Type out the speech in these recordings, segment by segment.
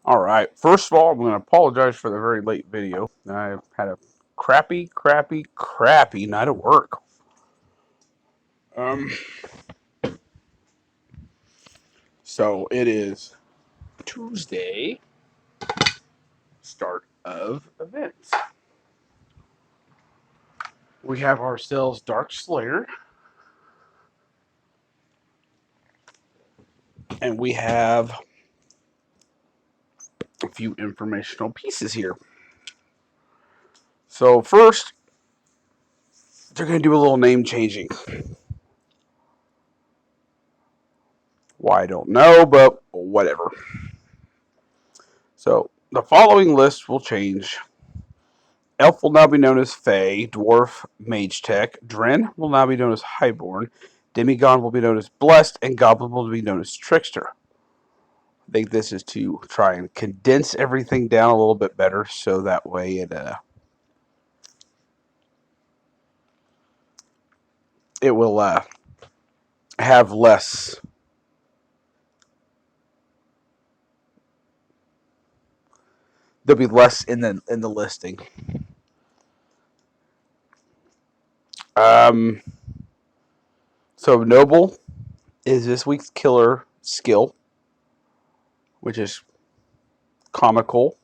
Alright, first of all, I'm going to apologize for the very late video. I had a crappy night at work. Um, so it is Tuesday, start of events. We have ourselves Dark Slayer, and we have a few informational pieces here. So first, they're going to do a little name changing. Why, I don't know, but whatever. So the following list will change. Elf will now be known as Fae, Dwarf, Mage Tech, Dren will now be known as Highborn, Demigod will be known as Blessed, and Goblin will be known as Trickster. I think this is to try and condense everything down a little bit better, so that way it will have less. There'll be less in the listing. Um, so Noble is this week's killer skill, which is comical.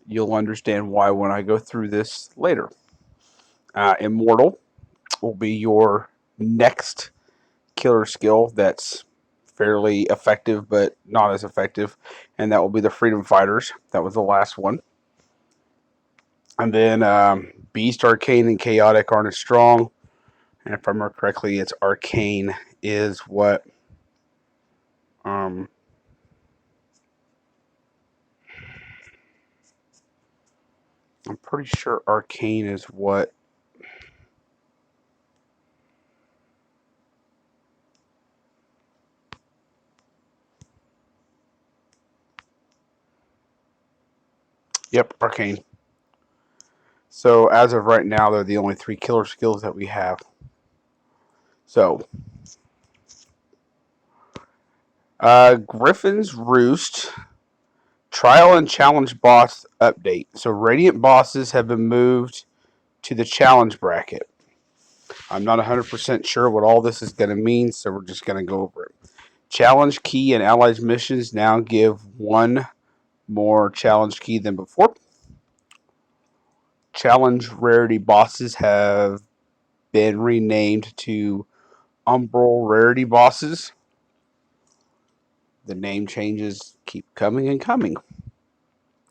You'll understand why when I go through this later. Immortal will be your next killer skill that's fairly effective but not as effective, and that will be the Freedom Fighters. That was the last one. And then Beast, Arcane, and Chaotic aren't as strong. And if I remember correctly, it's Arcane is what um, I'm pretty sure Arcane is what. Yep, Arcane. So as of right now, they're the only three killer skills that we have. So, Griffin's Roost Trial and Challenge Boss update. So Radiant bosses have been moved to the challenge bracket. I'm not 100% sure what all this is going to mean, so we're just going to go over it. Challenge key and allies missions now give one more challenge key than before. Challenge rarity bosses have been renamed to Umbral rarity bosses. The name changes keep coming and coming.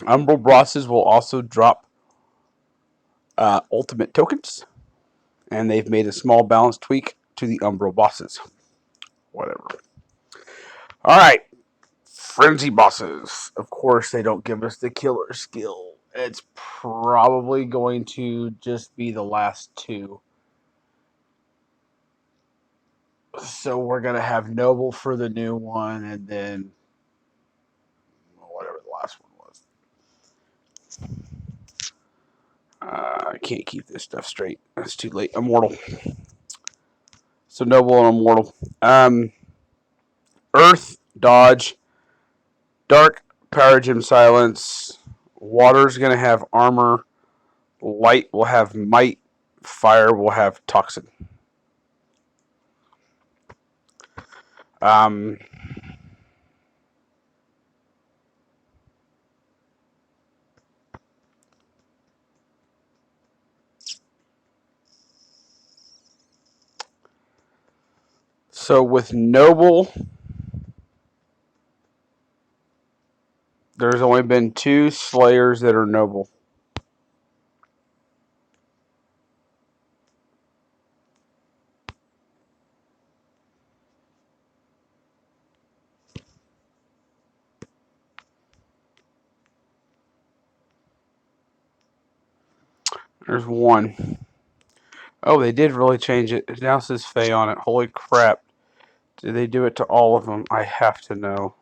Umbral bosses will also drop ultimate tokens, and they've made a small balance tweak to the Umbral bosses. Whatever. All right. Frenzy bosses. Of course, they don't give us the killer skill. It's probably going to just be the last two. So we're going to have Noble for the new one, and then whatever the last one was. I can't keep this stuff straight. It's too late. Immortal. So Noble and Immortal. Earth, Dodge. Dark, Power Gem Silence. Water's going to have Armor. Light will have Might. Fire will have Toxin. Um, so with Noble, there's only been two Slayers that are Noble. There's one. Oh, they did really change it. It now says Fae on it. Holy crap. Did they do it to all of them? I have to know.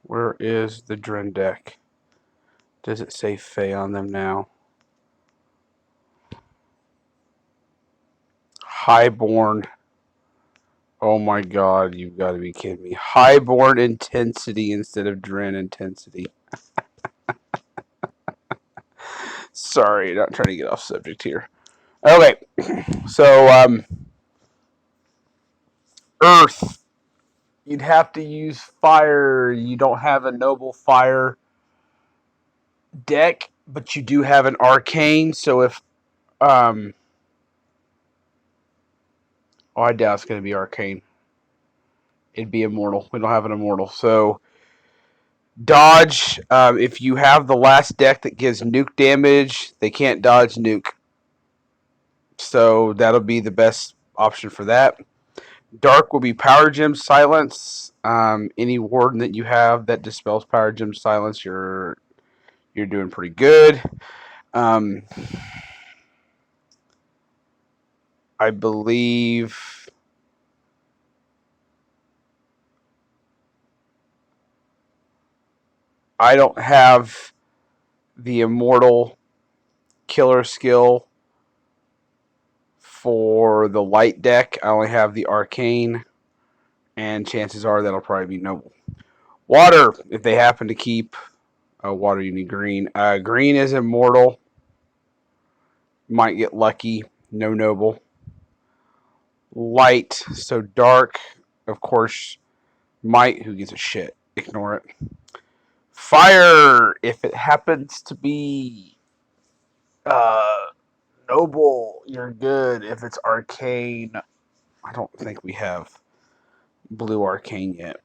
Where is the Dren deck? Does it say Fae on them now? Highborn. Oh my god, you've got to be kidding me. Highborn Intensity instead of Dren Intensity. Sorry, not trying to get off subject here. Okay, so Earth. You'd have to use fire. You don't have a noble fire deck, but you do have an arcane. So if I doubt it's going to be arcane. It'd be immortal. We don't have an immortal. So dodge. If you have the last deck that gives nuke damage, they can't dodge nuke. So that'll be the best option for that. Dark will be Power Gem Silence. Any warden that you have that dispels Power Gem Silence, you're doing pretty good. I believe I don't have the Immortal Killer skill for the light deck. I only have the Arcane, and chances are that'll probably be Noble. Water, if they happen to keep water, you need green. Green is Immortal. Might get lucky. No Noble. Light, so dark, of course, might. Who gives a shit? Ignore it. Fire, if it happens to be noble, you're good. If it's arcane, I don't think we have blue arcane yet.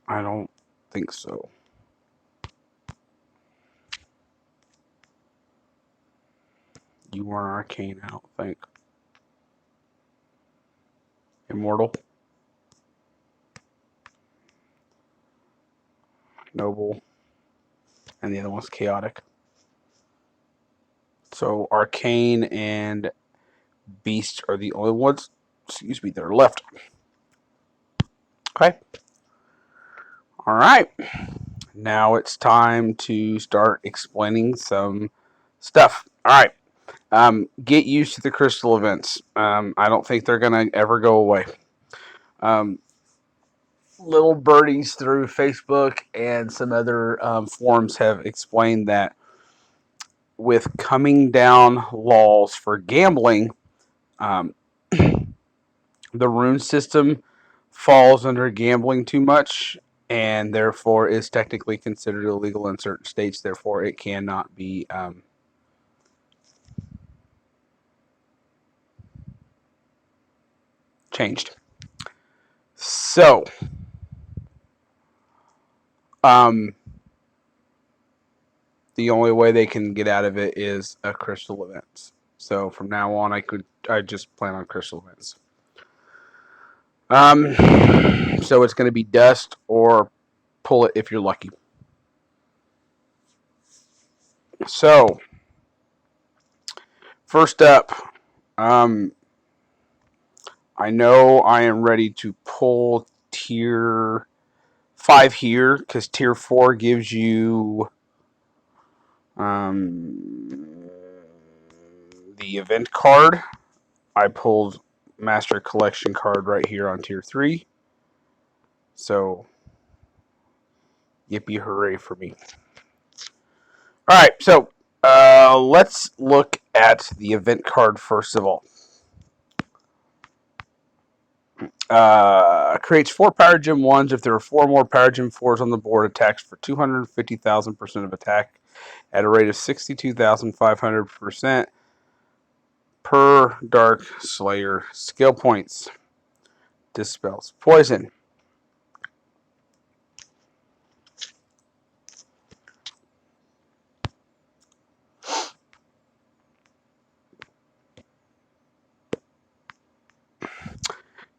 I don't think so. You weren't arcane, I don't think. Immortal. Noble. And the other one's chaotic. So arcane and beast are the only ones, that are left. Okay. All right. Now it's time to start explaining some stuff. All right. Get used to the crystal events. I don't think they're going to ever go away. Little birdies through Facebook and some other forums have explained that with coming down laws for gambling, the rune system falls under gambling too much and therefore is technically considered illegal in certain states. Therefore, it cannot be changed. So, the only way they can get out of it is a crystal events. So from now on, I just plan on crystal events. So it's going to be dust or pull it if you're lucky. So first up, I know I am ready to pull tier 5 here because tier 4 gives you the event card. I pulled Master Collection card right here on tier 3. So, yippee hooray for me. Alright, so let's look at the event card first of all. Creates 4 Power Gem 1s. If there are 4 more Power Gem 4s on the board, attacks for 250,000% of attack at a rate of 62,500% per Dark Slayer skill points. Dispels poison.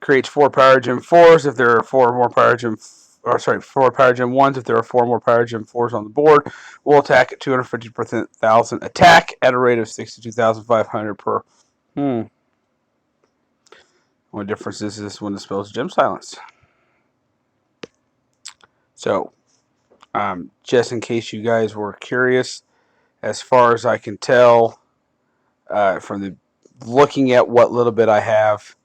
Creates 4 Power Gem 4s. If there are 4 more Power Gem 4 Power Gem 1s. If there are 4 more Power Gem 4s on the board, will attack at 250,000 attack at a rate of 62,500 per. Only difference is this one dispels Gem Silence. So, just in case you guys were curious, as far as I can tell from the looking at what little bit I have,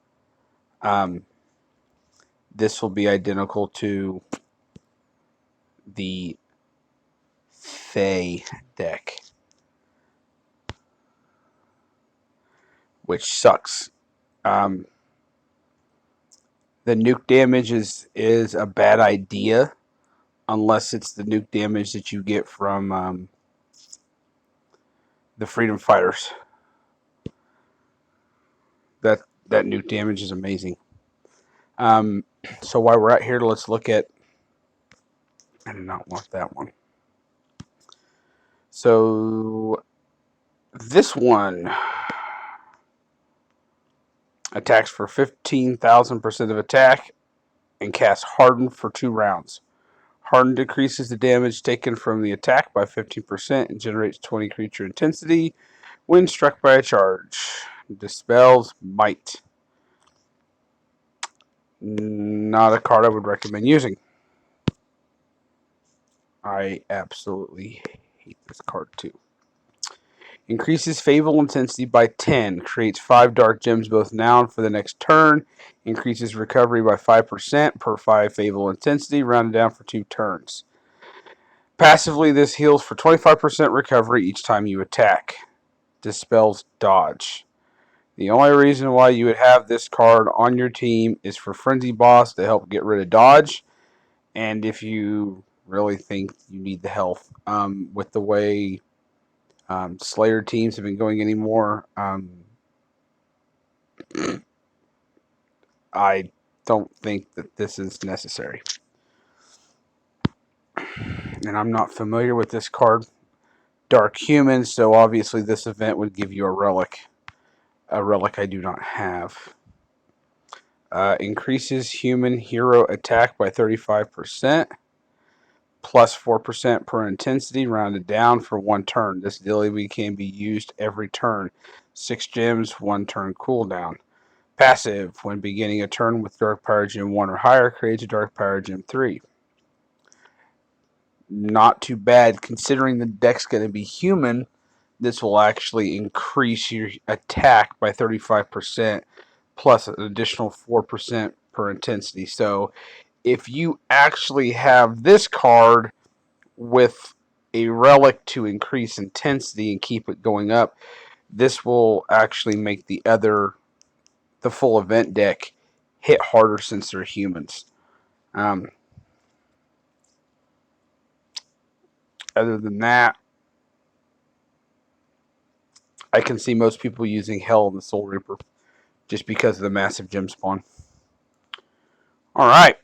this will be identical to the Fae deck, which sucks. The nuke damage is a bad idea unless it's the nuke damage that you get from the Freedom Fighters. That nuke damage is amazing. So while we're out here, let's look at... I did not want that one. So this one attacks for 15,000% of attack and casts Harden for 2 rounds. Harden decreases the damage taken from the attack by 15% and generates 20 creature intensity when struck by a charge. Dispels Might. Not a card I would recommend using. I absolutely hate this card too. Increases Fable intensity by 10. Creates 5 dark gems both now and for the next turn. Increases recovery by 5% per 5 Fable intensity, rounded down for 2 turns. Passively, this heals for 25% recovery each time you attack. Dispels Dodge. The only reason why you would have this card on your team is for Frenzy Boss to help get rid of Dodge. And if you really think you need the health, with the way Slayer teams have been going anymore, I don't think that this is necessary. And I'm not familiar with this card, Dark Human, so obviously this event would give you a relic. A relic I do not have. Increases human hero attack by 35%, plus 4% per intensity, rounded down for 1 turn. This ability can be used every turn. 6 gems, 1 turn cooldown. Passive, when beginning a turn with Dark Power Gem 1 or higher, creates a Dark Power Gem 3. Not too bad, considering the deck's going to be human. This will actually increase your attack by 35%, plus an additional 4% per intensity. So if you actually have this card with a relic to increase intensity and keep it going up, this will actually make the full event deck hit harder since they're humans. Other than that, I can see most people using Hell and the Soul Reaper just because of the massive gem spawn. Alright.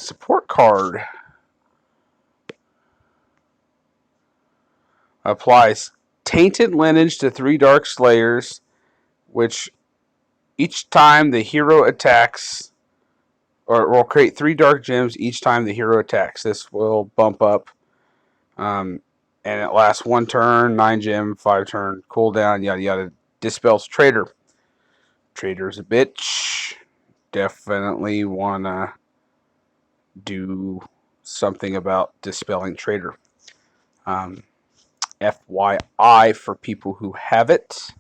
Support card. Applies Tainted Lineage to 3 Dark Slayers, which each time the hero attacks, or will create 3 dark gems each time the hero attacks. This will bump up. And it lasts 1 turn, 9 gem, 5 turn, cooldown, yada yada. Dispels Traitor. Traitor's a bitch. Definitely wanna do something about dispelling Traitor. FYI for people who have it.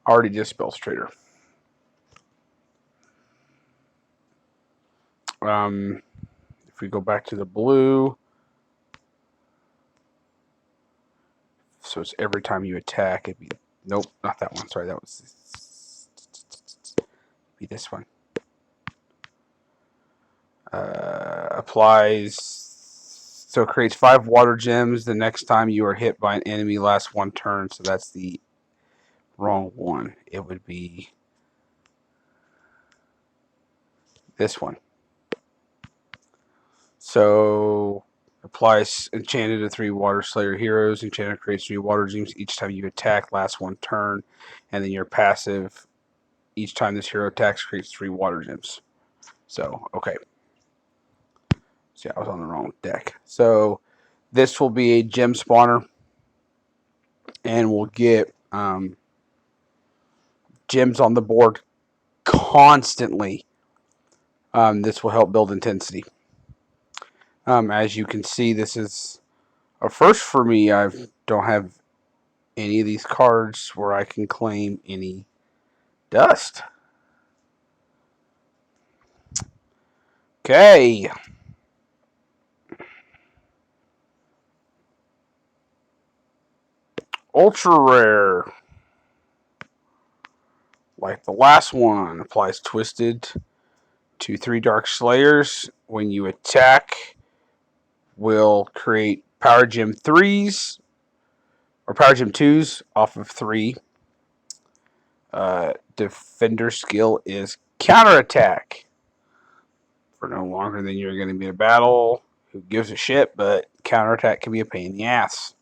Already dispels Traitor. If we go back to the blue, so it's every time you attack. It'd be, nope, not that one. Sorry, that was be this one. Applies, so it creates 5 water gems the next time you are hit by an enemy, lasts 1 turn. So that's the wrong one. It would be this one. So applies enchanted to 3 water slayer heroes. Enchanted creates 3 water gems each time you attack, lasts 1 turn, and then your passive, each time this hero attacks, creates 3 water gems. So okay. See, I was on the wrong deck. So this will be a gem spawner, and we'll get gems on the board constantly. This will help build intensity. As you can see, this is a first for me. I don't have any of these cards where I can claim any dust. Okay. Ultra rare. Like the last one, applies Twisted to 3 Dark Slayers. When you attack, will create Power Gem 3s or Power Gem 2s off of 3. Defender skill is Counterattack. For no longer than you're going to be in a battle. Who gives a shit, but Counterattack can be a pain in the ass.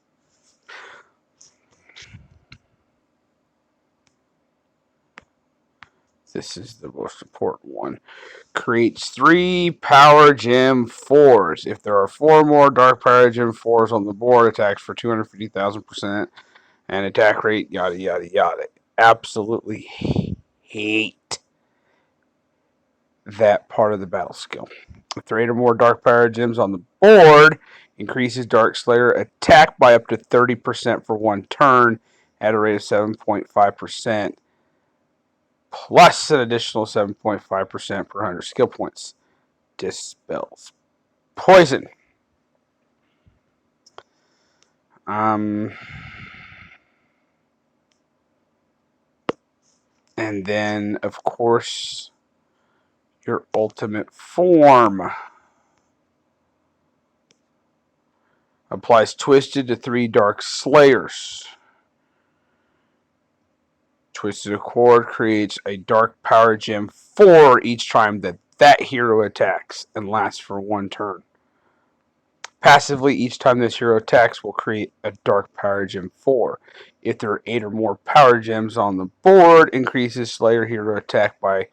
This is the most important one. Creates 3 Power Gem 4s. If there are 4 more Dark Power Gem 4s on the board, attacks for 250,000% and attack rate, yada, yada, yada. Absolutely hate that part of the battle skill. If there are 8 or more Dark Power Gems on the board, increases Dark Slayer attack by up to 30% for 1 turn at a rate of 7.5%. Plus an additional 7.5% per 100 skill points. Dispels poison. And then, of course, your ultimate form. Applies Twisted to 3 Dark Slayers. Twisted Accord creates a Dark Power Gem 4 each time that hero attacks and lasts for 1 turn. Passively, each time this hero attacks will create a Dark Power Gem 4. If there are 8 or more Power Gems on the board, increases Slayer hero attack by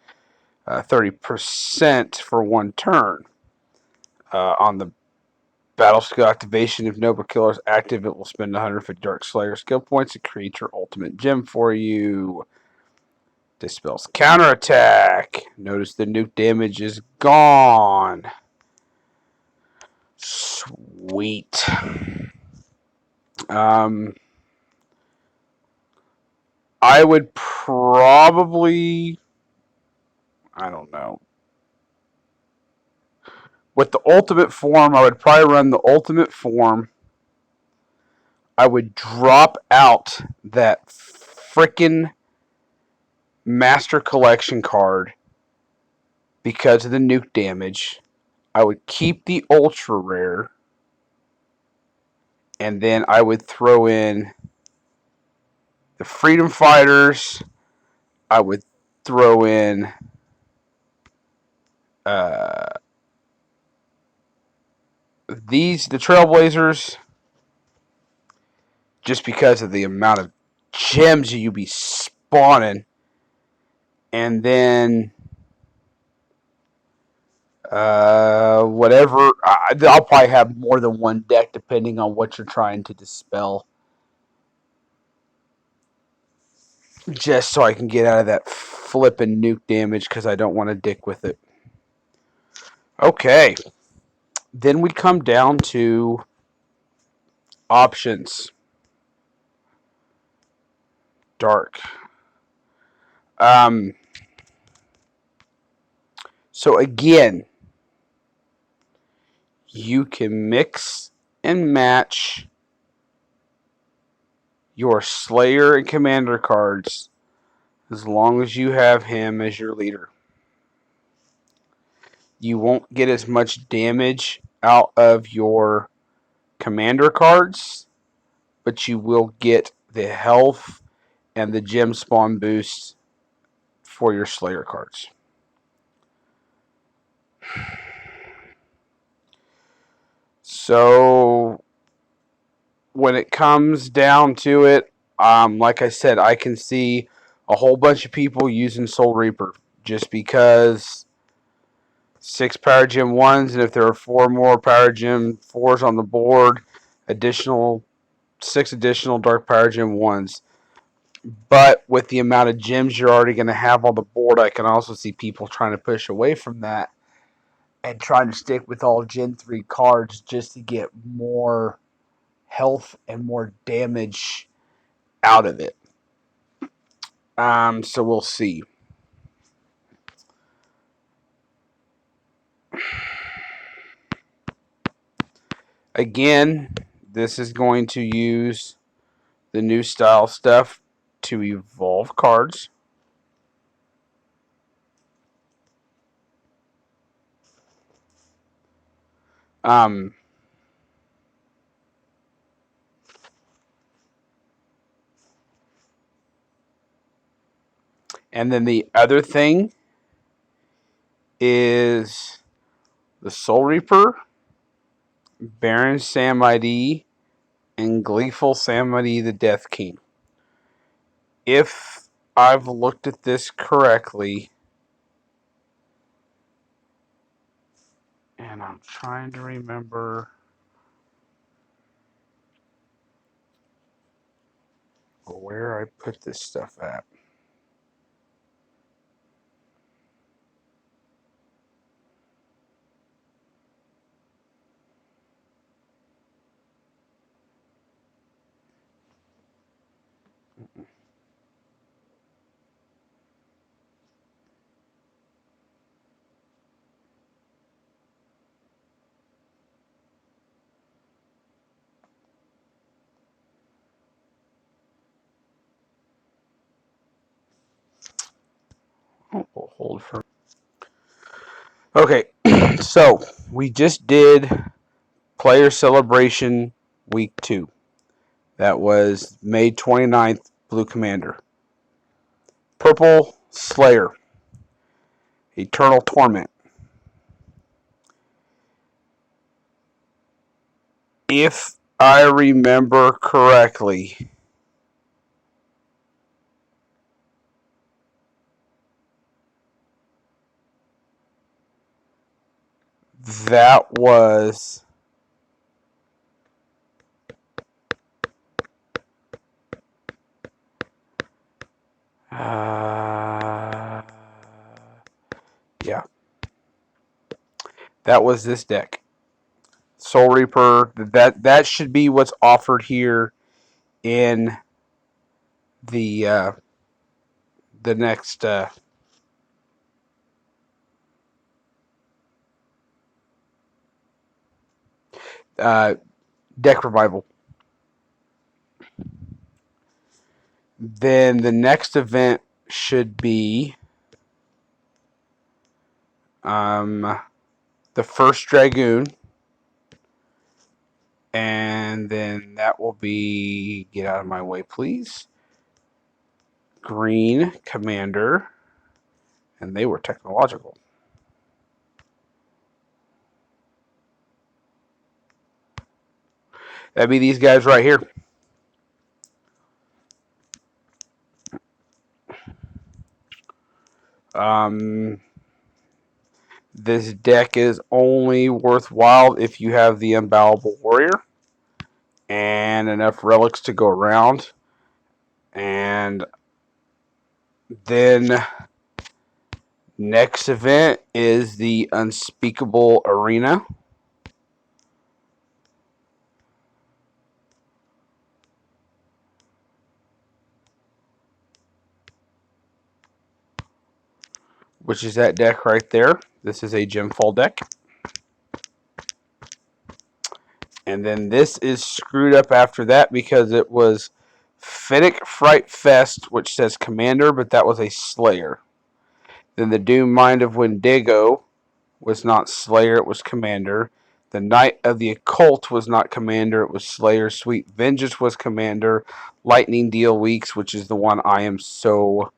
30% for 1 turn. On the battle skill activation, if Nova Killer is active, it will spend 150 Dark Slayer skill points to create your ultimate gem for you. Dispels Counterattack. Notice the nuke damage is gone. Sweet. I would probably, I don't know. With the ultimate form, I would probably run the ultimate form. I would drop out that frickin' Master Collection card because of the nuke damage. I would keep the ultra rare, and then I would throw in the Freedom Fighters. I would throw in the Trailblazers, just because of the amount of gems you be spawning. And then whatever, I'll probably have more than one deck depending on what you're trying to dispel. Just so I can get out of that flippin' nuke damage because I don't want to dick with it. Okay. Then we come down to options. Dark. So again, you can mix and match your Slayer and Commander cards as long as you have him as your leader. You won't get as much damage out of your Commander cards, but you will get the health and the gem spawn boost for your Slayer cards. So when it comes down to it, like I said, I can see a whole bunch of people using Soul Reaper just because 6 Power Gem 1s, and if there are 4 more Power Gem 4s on the board, 6 additional Dark Power Gem 1s. But with the amount of gems you're already going to have on the board, I can also see people trying to push away from that and trying to stick with all Gen 3 cards just to get more health and more damage out of it. So we'll see. Again, this is going to use the new style stuff to evolve cards. And then the other thing is the Soul Reaper, Baron Samedi, and Gleeful Samedi the Death King. If I've looked at this correctly, and I'm trying to remember where I put this stuff at. We'll hold for. Okay, so we just did Player Celebration Week 2. That was May 29th, Blue Commander. Purple Slayer, Eternal Torment. If I remember correctly, that was yeah, that was this deck. Soul Reaper. That should be what's offered here in the next deck revival. Then the next event should be the first Dragoon. And then that will be, get out of my way, please, Green Commander. And they were technological. That'd be these guys right here. This deck is only worthwhile if you have the Unbowable Warrior and enough relics to go around. And then next event is the Unspeakable Arena. Which is that deck right there. This is a Gemfall deck. And then this is screwed up after that because it was Fennec Fright Fest, which says Commander, but that was a Slayer. Then the Doom Mind of Wendigo was not Slayer, it was Commander. The Knight of the Occult was not Commander, it was Slayer. Sweet Vengeance was Commander. Lightning Deal Weeks, which is the one I am so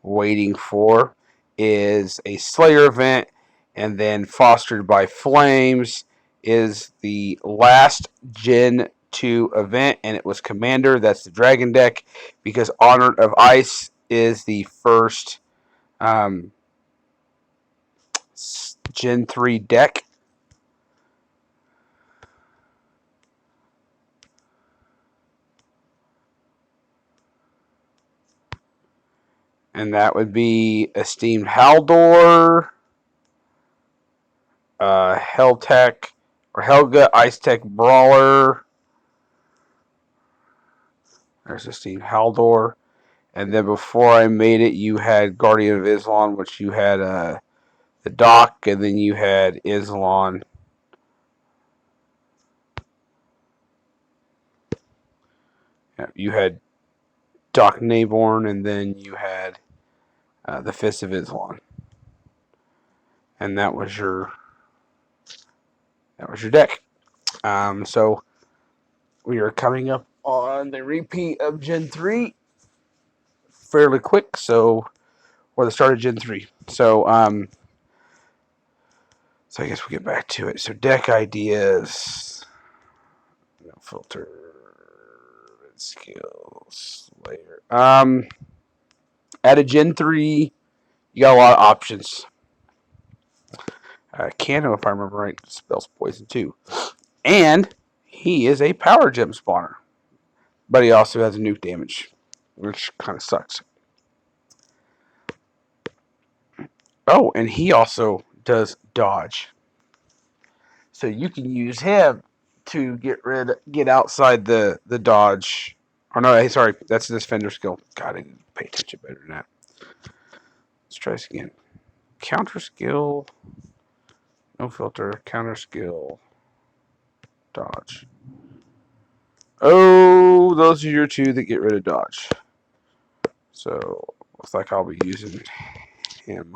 waiting for, is a Slayer event. And then Fostered by Flames is the last Gen 2 event, and it was Commander. That's the Dragon deck, because Honor of Ice is the first Gen 3 deck. And that would be Esteemed Haldor, Helltech or Helga Ice Tech Brawler. There's a Steve Haldor. And then before I made it, you had Guardian of Islam, which you had the Doc, and then you had Islam. Yeah, you had Doc Naborn, and then you had the Fist of Islam, and that was your deck. So we are coming up on the repeat of Gen 3 fairly quick, or the start of Gen 3. So I guess we'll get back to it. So deck ideas, no filter, skills, layer. At a Gen 3, you got a lot of options. Kano, if I remember right, spells poison too. And he is a power gem spawner. But he also has a nuke damage, which kind of sucks. Oh, and he also does dodge. So you can use him to get outside the dodge. Oh no, hey, sorry, that's the defender skill. God, I didn't pay attention better than that. Let's try this again. Counter skill, no filter, counter skill, dodge. Oh, those are your two that get rid of dodge. So looks like I'll be using him.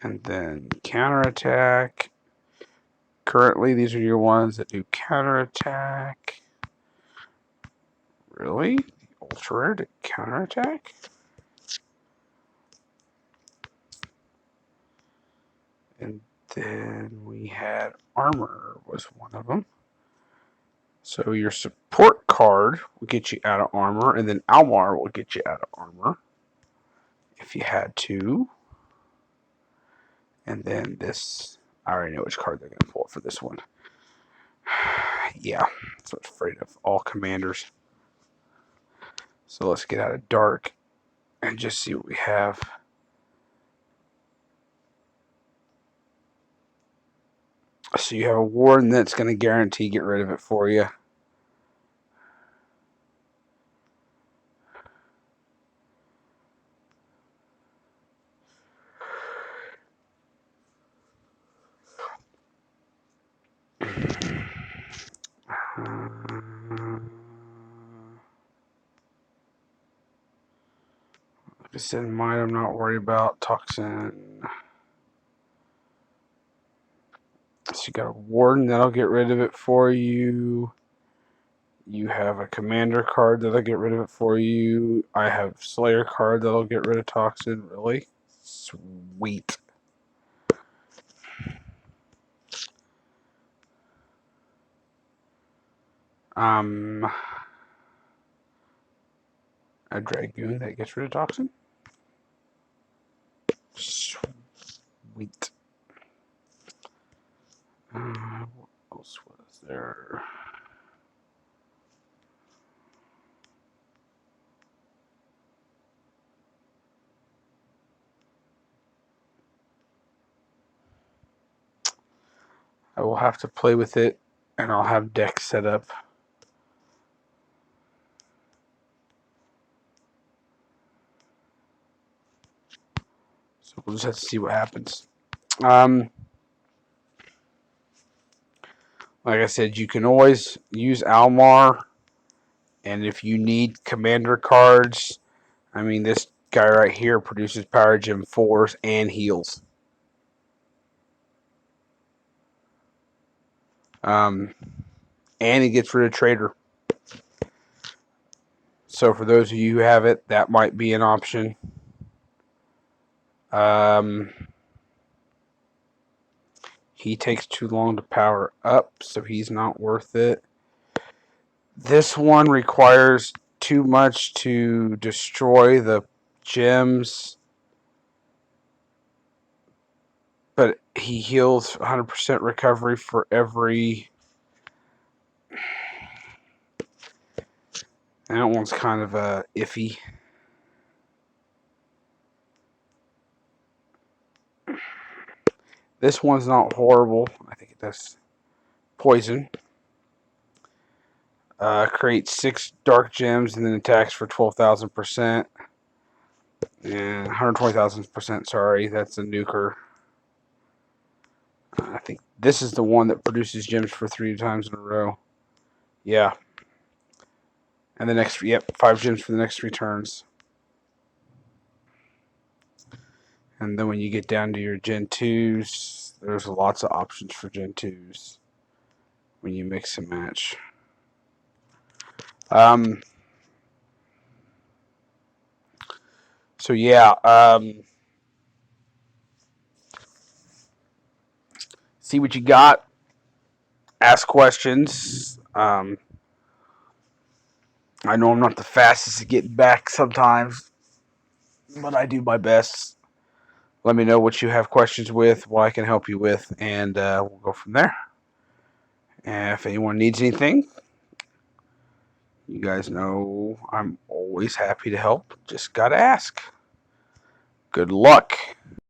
And then counterattack. Currently, these are your ones that do counterattack. Really? The ultra rare to counterattack? And then we had armor was one of them. So your support card will get you out of armor, and then Almar will get you out of armor if you had to. And then this, I already know which card they're going to pull for this one. Yeah, that's what I'm afraid of. All commanders. So let's get out of dark and just see what we have. So you have a warden that's going to guarantee get rid of it for you. Like I said, mine I'm not worried about. Toxin. So you got a warden that'll get rid of it for you. You have a commander card that'll get rid of it for you. I have Slayer card that'll get rid of Toxin. Really? Sweet. A Dragoon that gets rid of Toxin. Sweet. What else was there? I will have to play with it, and I'll have decks set up. So we'll just have to see what happens. Like I said, you can always use Almar, and if you need commander cards, I mean, this guy right here produces Power Gem 4s and heals. And he gets rid of Trader. So for those of you who have it, that might be an option. He takes too long to power up, so he's not worth it. This one requires too much to destroy the gems, but he heals 100% recovery for every. That one's kind of iffy. This one's not horrible. I think it does poison. Creates 6 dark gems and then attacks for 12,000%. And 120,000%, sorry. That's a nuker. I think this is the one that produces gems for 3 times in a row. Yeah. And the next, yep, 5 gems for the next 3 turns. And then when you get down to your Gen 2s, there's lots of options for Gen 2s when you mix and match. So yeah, see what you got. Ask questions. I know I'm not the fastest at getting back sometimes, but I do my best. Let me know what you have questions with, what I can help you with, and we'll go from there. And if anyone needs anything, you guys know I'm always happy to help. Just gotta ask. Good luck.